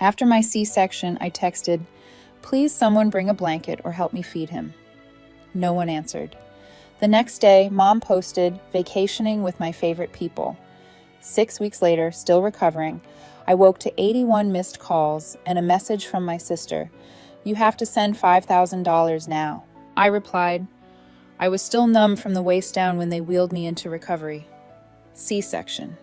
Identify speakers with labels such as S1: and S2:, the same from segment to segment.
S1: After my C-section, I texted, "Please someone bring a blanket or help me feed him." No one answered. The next day, Mom posted, "Vacationing with my favorite people." 6 weeks later, still recovering, I woke to 81 missed calls and a message from my sister, "You have to send $5,000 now." I replied, "I was still numb from the waist down when they wheeled me into recovery." C-section.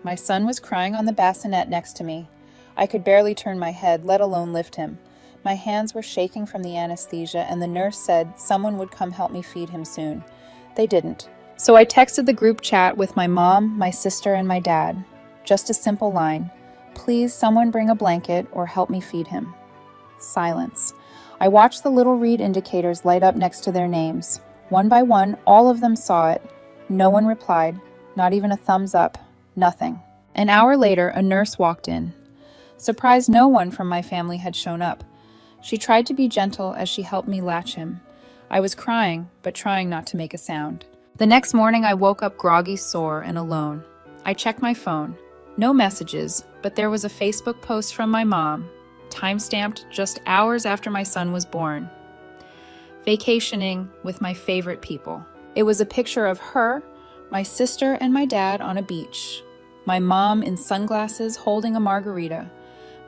S1: My son was crying on the bassinet next to me. I could barely turn my head, let alone lift him. My hands were shaking from the anesthesia, and the nurse said someone would come help me feed him soon. They didn't. So I texted the group chat with my mom, my sister, and my dad. Just a simple line, "Please someone bring a blanket or help me feed him." Silence. I watched the little read indicators light up next to their names. One by one, all of them saw it. No one replied, not even a thumbs up, nothing. An hour later, a nurse walked in. Surprised no one from my family had shown up. She tried to be gentle as she helped me latch him. I was crying, but trying not to make a sound. The next morning, I woke up groggy, sore, and alone. I checked my phone. No messages, but there was a Facebook post from my mom, time-stamped just hours after my son was born. Vacationing with my favorite people. It was a picture of her, my sister, and my dad on a beach. My mom in sunglasses holding a margarita.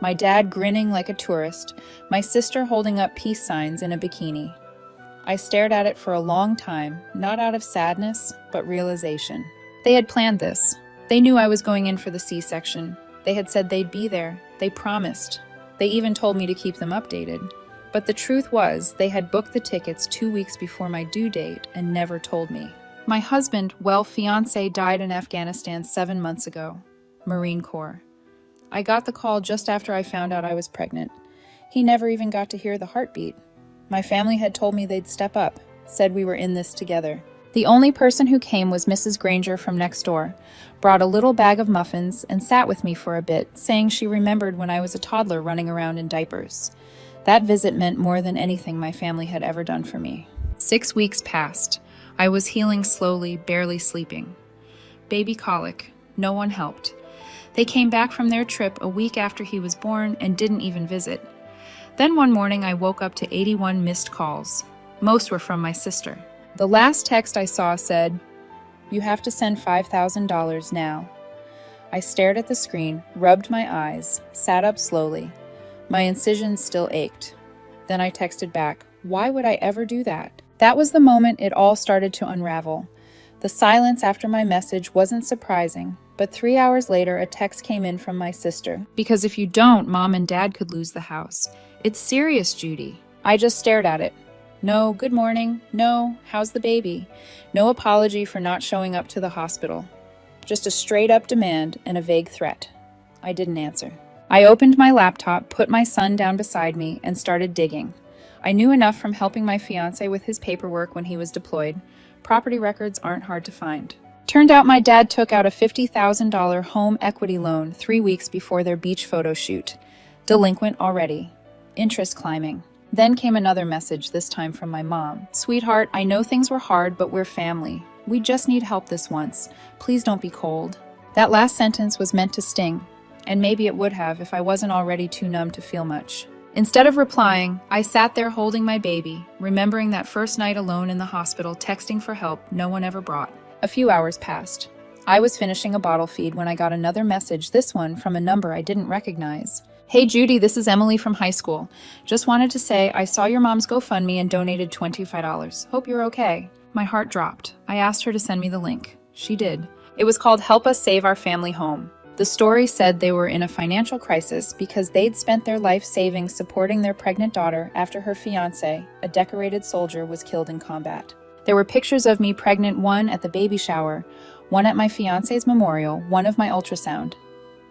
S1: My dad grinning like a tourist. My sister holding up peace signs in a bikini. I stared at it for a long time, not out of sadness, but realization. They had planned this. They knew I was going in for the C-section. They had said they'd be there. They promised. They even told me to keep them updated. But the truth was, they had booked the tickets 2 weeks before my due date and never told me. My husband, fiancé, died in Afghanistan 7 months ago. Marine Corps. I got the call just after I found out I was pregnant. He never even got to hear the heartbeat. My family had told me they'd step up, said we were in this together. The only person who came was Mrs. Granger from next door, brought a little bag of muffins and sat with me for a bit, saying she remembered when I was a toddler running around in diapers. That visit meant more than anything my family had ever done for me. 6 weeks passed. I was healing slowly, barely sleeping. Baby colic. No one helped. They came back from their trip a week after he was born and didn't even visit. Then one morning I woke up to 81 missed calls. Most were from my sister. The last text I saw said, "You have to send $5,000 now." I stared at the screen, rubbed my eyes, sat up slowly. My incisions still ached. Then I texted back, "Why would I ever do that?" That was the moment it all started to unravel. The silence after my message wasn't surprising, but 3 hours later a text came in from my sister. "Because if you don't, Mom and Dad could lose the house. It's serious, Judy." I just stared at it. No good morning, no how's the baby, no apology for not showing up to the hospital. Just a straight-up demand and a vague threat. I didn't answer. I opened my laptop, put my son down beside me, and started digging. I knew enough from helping my fiancé with his paperwork when he was deployed. Property records aren't hard to find. Turned out my dad took out a $50,000 home equity loan 3 weeks before their beach photo shoot. Delinquent already. Interest climbing. Then came another message, this time from my mom. "Sweetheart, I know things were hard, but we're family. We just need help this once. Please don't be cold." That last sentence was meant to sting, and maybe it would have if I wasn't already too numb to feel much. Instead of replying, I sat there holding my baby, remembering that first night alone in the hospital, texting for help no one ever brought. A few hours passed. I was finishing a bottle feed when I got another message, this one from a number I didn't recognize. "Hey Judy, this is Emily from high school. Just wanted to say I saw your mom's GoFundMe and donated $25. Hope you're okay." My heart dropped. I asked her to send me the link. She did. It was called "Help Us Save Our Family Home." The story said they were in a financial crisis because they'd spent their life savings supporting their pregnant daughter after her fiancé, a decorated soldier, was killed in combat. There were pictures of me pregnant, one at the baby shower, one at my fiancé's memorial, one of my ultrasound.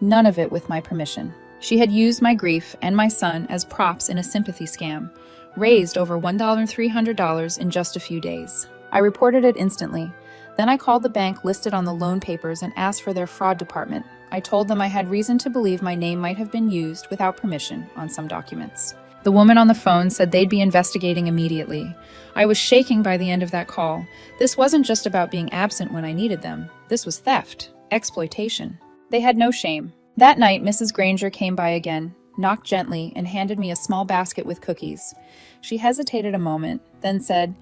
S1: None of it with my permission. She had used my grief and my son as props in a sympathy scam, raised over $1,300 in just a few days. I reported it instantly. Then I called the bank listed on the loan papers and asked for their fraud department. I told them I had reason to believe my name might have been used without permission on some documents. The woman on the phone said they'd be investigating immediately. I was shaking by the end of that call. This wasn't just about being absent when I needed them. This was theft, exploitation. They had no shame. That night, Mrs. Granger came by again, knocked gently, and handed me a small basket with cookies. She hesitated a moment, then said,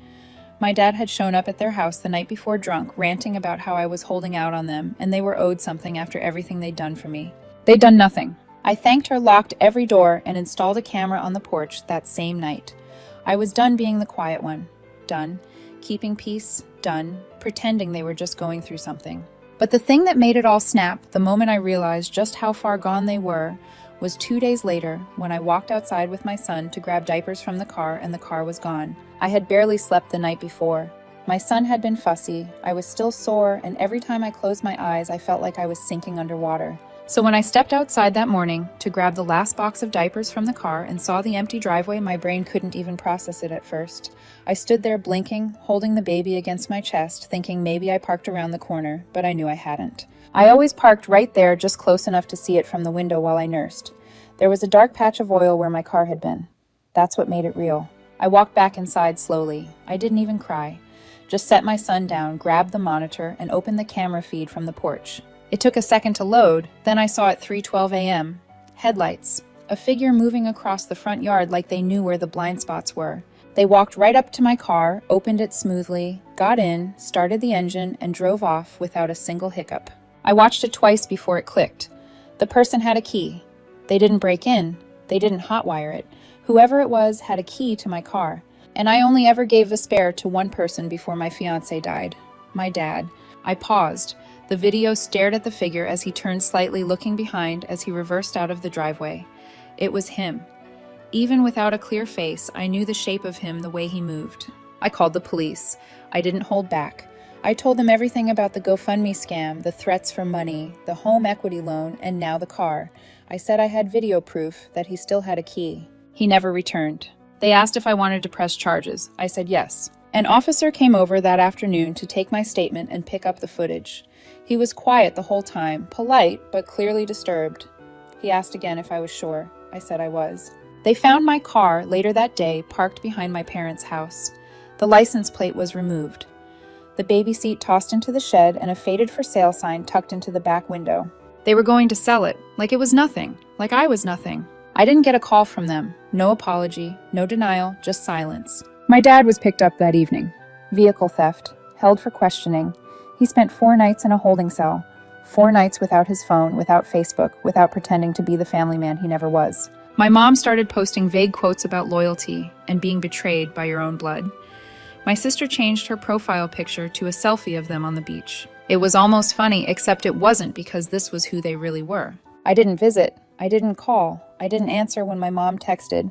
S1: my dad had shown up at their house the night before drunk, ranting about how I was holding out on them, and they were owed something after everything they'd done for me. They'd done nothing. I thanked her, locked every door, and installed a camera on the porch that same night. I was done being the quiet one. Done. Keeping peace. Done. Pretending they were just going through something. But the thing that made it all snap, the moment I realized just how far gone they were, was 2 days later when I walked outside with my son to grab diapers from the car and the car was gone. I had barely slept the night before. My son had been fussy, I was still sore, and every time I closed my eyes I felt like I was sinking underwater. So when I stepped outside that morning to grab the last box of diapers from the car and saw the empty driveway, my brain couldn't even process it at first. I stood there blinking, holding the baby against my chest, thinking maybe I parked around the corner, but I knew I hadn't. I always parked right there, just close enough to see it from the window while I nursed. There was a dark patch of oil where my car had been. That's what made it real. I walked back inside slowly. I didn't even cry. Just set my son down, grabbed the monitor, and opened the camera feed from the porch. It took a second to load, then I saw at 3:12 a.m. Headlights. A figure moving across the front yard like they knew where the blind spots were. They walked right up to my car, opened it smoothly, got in, started the engine, and drove off without a single hiccup. I watched it twice before it clicked. The person had a key. They didn't break in. They didn't hotwire it. Whoever it was had a key to my car. And I only ever gave the spare to one person before my fiancé died. My dad. I paused. The video stared at the figure as he turned slightly, looking behind as he reversed out of the driveway. It was him. Even without a clear face, I knew the shape of him, the way he moved. I called the police. I didn't hold back. I told them everything about the GoFundMe scam, the threats for money, the home equity loan, and now the car. I said I had video proof that he still had a key. He never returned. They asked if I wanted to press charges. I said yes. An officer came over that afternoon to take my statement and pick up the footage. He was quiet the whole time, polite, but clearly disturbed. He asked again if I was sure. I said I was. They found my car later that day parked behind my parents' house. The license plate was removed. The baby seat tossed into the shed and a faded for sale sign tucked into the back window. They were going to sell it, like it was nothing, like I was nothing. I didn't get a call from them. No apology, no denial, just silence. My dad was picked up that evening. Vehicle theft, held for questioning. He spent 4 nights in a holding cell. 4 nights without his phone, without Facebook, without pretending to be the family man he never was. My mom started posting vague quotes about loyalty and being betrayed by your own blood. My sister changed her profile picture to a selfie of them on the beach. It was almost funny, except it wasn't, because this was who they really were. I didn't visit. I didn't call. I didn't answer when my mom texted.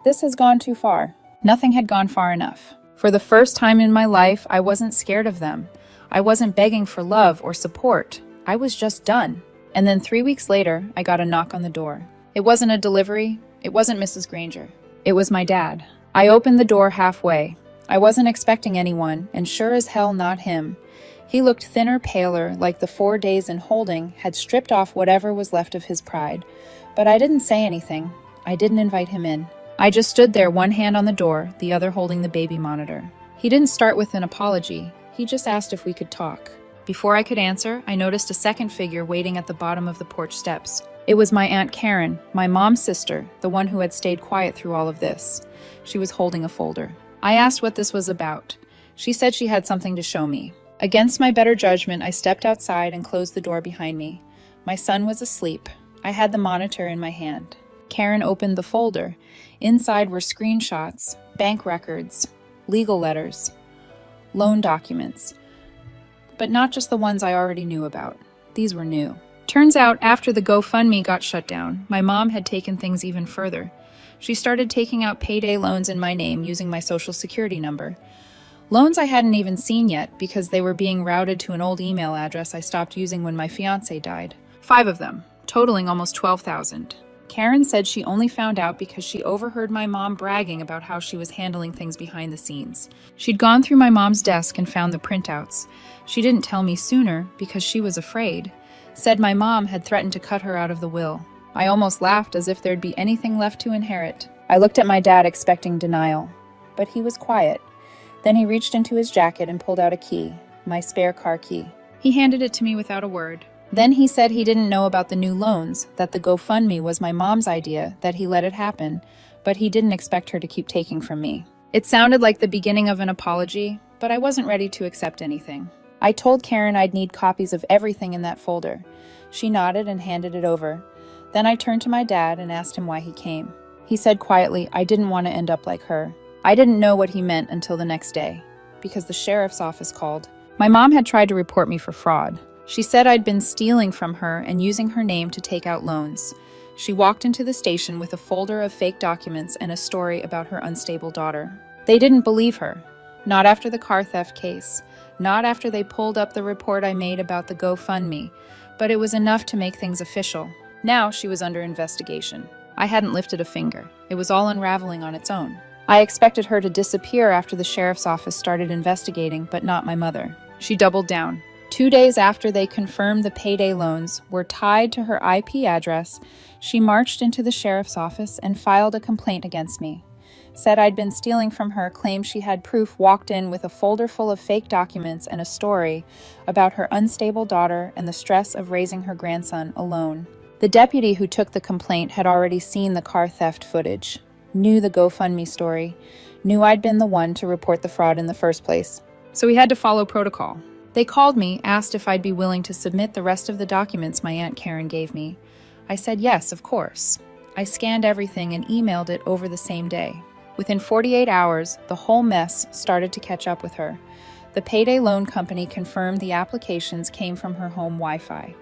S1: This has gone too far. Nothing had gone far enough. For the first time in my life, I wasn't scared of them. I wasn't begging for love or support. I was just done. And then 3 weeks later, I got a knock on the door. It wasn't a delivery. It wasn't Mrs. Granger. It was my dad. I opened the door halfway. I wasn't expecting anyone, and sure as hell not him. He looked thinner, paler, like the 4 days in holding had stripped off whatever was left of his pride. But I didn't say anything. I didn't invite him in. I just stood there, one hand on the door, the other holding the baby monitor. He didn't start with an apology. He just asked if we could talk. Before I could answer, I noticed a second figure waiting at the bottom of the porch steps. It was my Aunt Karen, my mom's sister, the one who had stayed quiet through all of this. She was holding a folder. I asked what this was about. She said she had something to show me. Against my better judgment, I stepped outside and closed the door behind me. My son was asleep. I had the monitor in my hand. Karen opened the folder. Inside were screenshots, bank records, legal letters, loan documents. But not just the ones I already knew about. These were new. Turns out, after the GoFundMe got shut down, my mom had taken things even further. She started taking out payday loans in my name using my social security number. Loans I hadn't even seen yet because they were being routed to an old email address I stopped using when my fiancé died. 5 of them, totaling almost $12,000. Karen said she only found out because she overheard my mom bragging about how she was handling things behind the scenes. She'd gone through my mom's desk and found the printouts. She didn't tell me sooner because she was afraid. Said my mom had threatened to cut her out of the will. I almost laughed as if there'd be anything left to inherit. I looked at my dad expecting denial, but he was quiet. Then he reached into his jacket and pulled out a key, my spare car key. He handed it to me without a word. Then he said he didn't know about the new loans, that the GoFundMe was my mom's idea, that he let it happen, but he didn't expect her to keep taking from me. It sounded like the beginning of an apology, but I wasn't ready to accept anything. I told Karen I'd need copies of everything in that folder. She nodded and handed it over. Then I turned to my dad and asked him why he came. He said quietly, I didn't want to end up like her. I didn't know what he meant until the next day, because the sheriff's office called. My mom had tried to report me for fraud. She said I'd been stealing from her and using her name to take out loans. She walked into the station with a folder of fake documents and a story about her unstable daughter. They didn't believe her. Not after the car theft case. Not after they pulled up the report I made about the GoFundMe. But it was enough to make things official. Now she was under investigation. I hadn't lifted a finger. It was all unraveling on its own. I expected her to disappear after the sheriff's office started investigating, but not my mother. She doubled down. 2 days after they confirmed the payday loans were tied to her IP address, she marched into the sheriff's office and filed a complaint against me. Said I'd been stealing from her, claimed she had proof, walked in with a folder full of fake documents and a story about her unstable daughter and the stress of raising her grandson alone. The deputy who took the complaint had already seen the car theft footage, knew the GoFundMe story, knew I'd been the one to report the fraud in the first place. So he had to follow protocol. They called me, asked if I'd be willing to submit the rest of the documents my Aunt Karen gave me. I said yes, of course. I scanned everything and emailed it over the same day. Within 48 hours, the whole mess started to catch up with her. The payday loan company confirmed the applications came from her home Wi-Fi.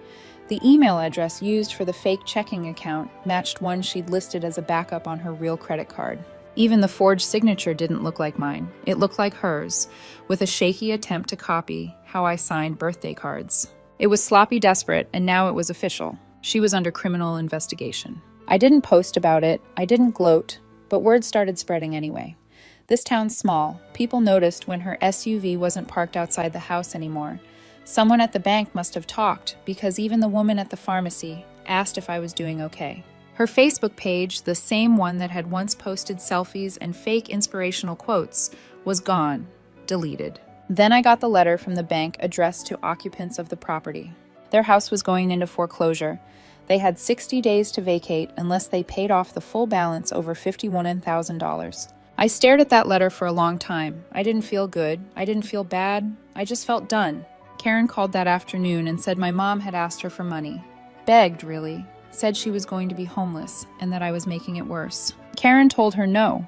S1: The email address used for the fake checking account matched one she'd listed as a backup on her real credit card. Even the forged signature didn't look like mine. It looked like hers, with a shaky attempt to copy how I signed birthday cards. It was sloppy desperate, and now it was official. She was under criminal investigation. I didn't post about it, I didn't gloat, but word started spreading anyway. This town's small. People noticed when her SUV wasn't parked outside the house anymore. Someone at the bank must have talked, because even the woman at the pharmacy asked if I was doing okay. Her Facebook page, the same one that had once posted selfies and fake inspirational quotes, was gone, deleted. Then I got the letter from the bank addressed to occupants of the property. Their house was going into foreclosure. They had 60 days to vacate unless they paid off the full balance over $51,000. I stared at that letter for a long time. I didn't feel good. I didn't feel bad. I just felt done. Karen called that afternoon and said my mom had asked her for money. Begged, really. Said she was going to be homeless and that I was making it worse. Karen told her no.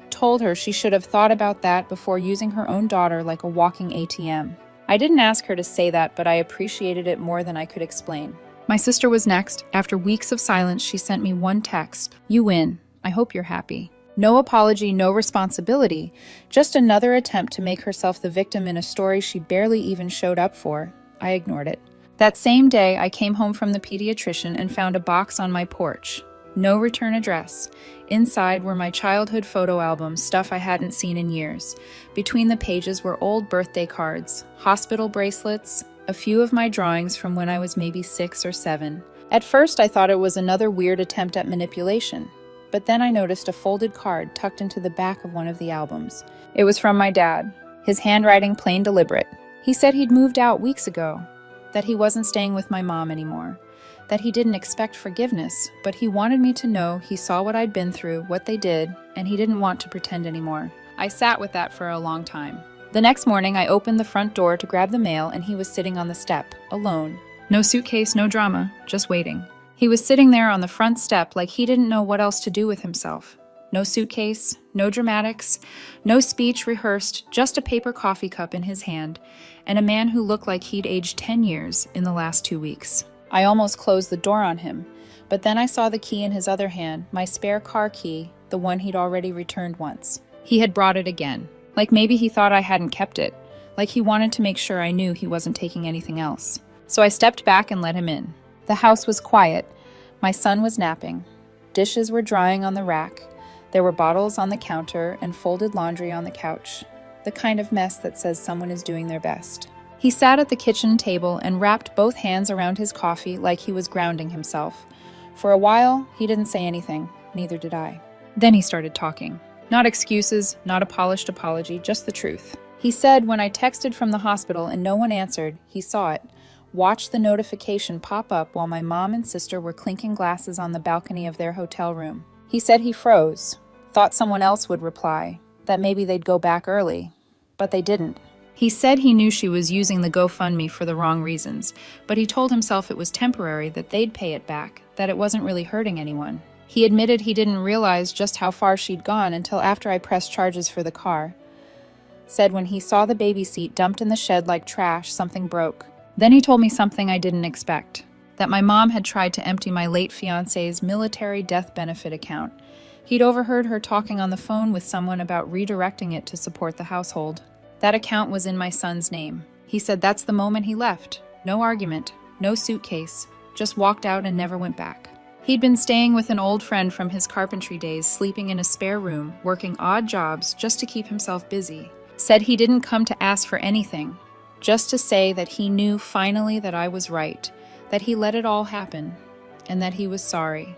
S1: Told her she should have thought about that before using her own daughter like a walking ATM. I didn't ask her to say that, but I appreciated it more than I could explain. My sister was next. After weeks of silence, she sent me one text. You win. I hope you're happy. No apology, no responsibility. Just another attempt to make herself the victim in a story she barely even showed up for. I ignored it. That same day, I came home from the pediatrician and found a box on my porch. No return address. Inside were my childhood photo albums, stuff I hadn't seen in years. Between the pages were old birthday cards, hospital bracelets, a few of my drawings from when I was maybe 6 or 7. At first, I thought it was another weird attempt at manipulation. But then I noticed a folded card tucked into the back of one of the albums. It was from my dad, his handwriting plain deliberate. He said he'd moved out weeks ago, that he wasn't staying with my mom anymore, that he didn't expect forgiveness, but he wanted me to know he saw what I'd been through, what they did, and he didn't want to pretend anymore. I sat with that for a long time. The next morning, I opened the front door to grab the mail, and he was sitting on the step, alone. No suitcase, no drama, just waiting. He was sitting there on the front step like he didn't know what else to do with himself. No suitcase, no dramatics, no speech rehearsed, just a paper coffee cup in his hand, and a man who looked like he'd aged 10 years in the last 2 weeks. I almost closed the door on him, but then I saw the key in his other hand, my spare car key, the one he'd already returned once. He had brought it again. Like maybe he thought I hadn't kept it. Like he wanted to make sure I knew he wasn't taking anything else. So I stepped back and let him in. The house was quiet. My son was napping. Dishes were drying on the rack. There were bottles on the counter and folded laundry on the couch. The kind of mess that says someone is doing their best. He sat at the kitchen table and wrapped both hands around his coffee like he was grounding himself. For a while, he didn't say anything. Neither did I. Then he started talking. Not excuses, not a polished apology, just the truth. He said when I texted from the hospital and no one answered, he saw it. watched the notification pop up while my mom and sister were clinking glasses on the balcony of their hotel room. He said he froze, thought someone else would reply, that maybe they'd go back early, but they didn't. He said he knew she was using the GoFundMe for the wrong reasons, but he told himself it was temporary, that they'd pay it back, that it wasn't really hurting anyone. He admitted he didn't realize just how far she'd gone until after I pressed charges for the car. Said when he saw the baby seat dumped in the shed like trash, something broke. Then he told me something I didn't expect, that my mom had tried to empty my late fiancé's military death benefit account. He'd overheard her talking on the phone with someone about redirecting it to support the household. That account was in my son's name. He said that's the moment he left. No argument, no suitcase, just walked out and never went back. He'd been staying with an old friend from his carpentry days, sleeping in a spare room, working odd jobs just to keep himself busy. Said he didn't come to ask for anything, just to say that he knew finally that I was right, that he let it all happen, and that he was sorry,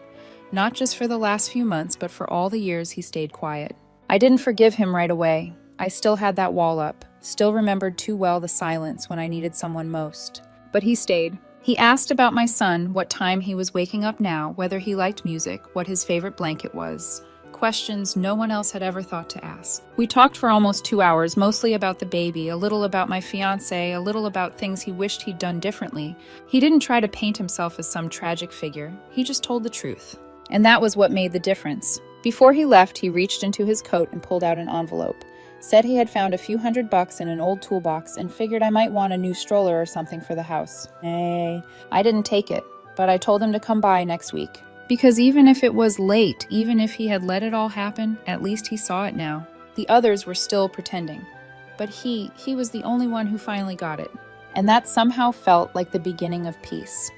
S1: not just for the last few months, but for all the years he stayed quiet. I didn't forgive him right away. I still had that wall up, still remembered too well the silence when I needed someone most. But he stayed. He asked about my son, what time he was waking up now, whether he liked music, what his favorite blanket was. Questions no one else had ever thought to ask. We talked for almost 2 hours, mostly about the baby, a little about my fiancé, a little about things he wished he'd done differently. He didn't try to paint himself as some tragic figure. He just told the truth. And that was what made the difference. Before he left, he reached into his coat and pulled out an envelope. Said he had found a few $100 in an old toolbox and figured I might want a new stroller or something for the house. Nay, I didn't take it, but I told him to come by next week. Because even if it was late, even if he had let it all happen, at least he saw it now. The others were still pretending. But he was the only one who finally got it. And that somehow felt like the beginning of peace.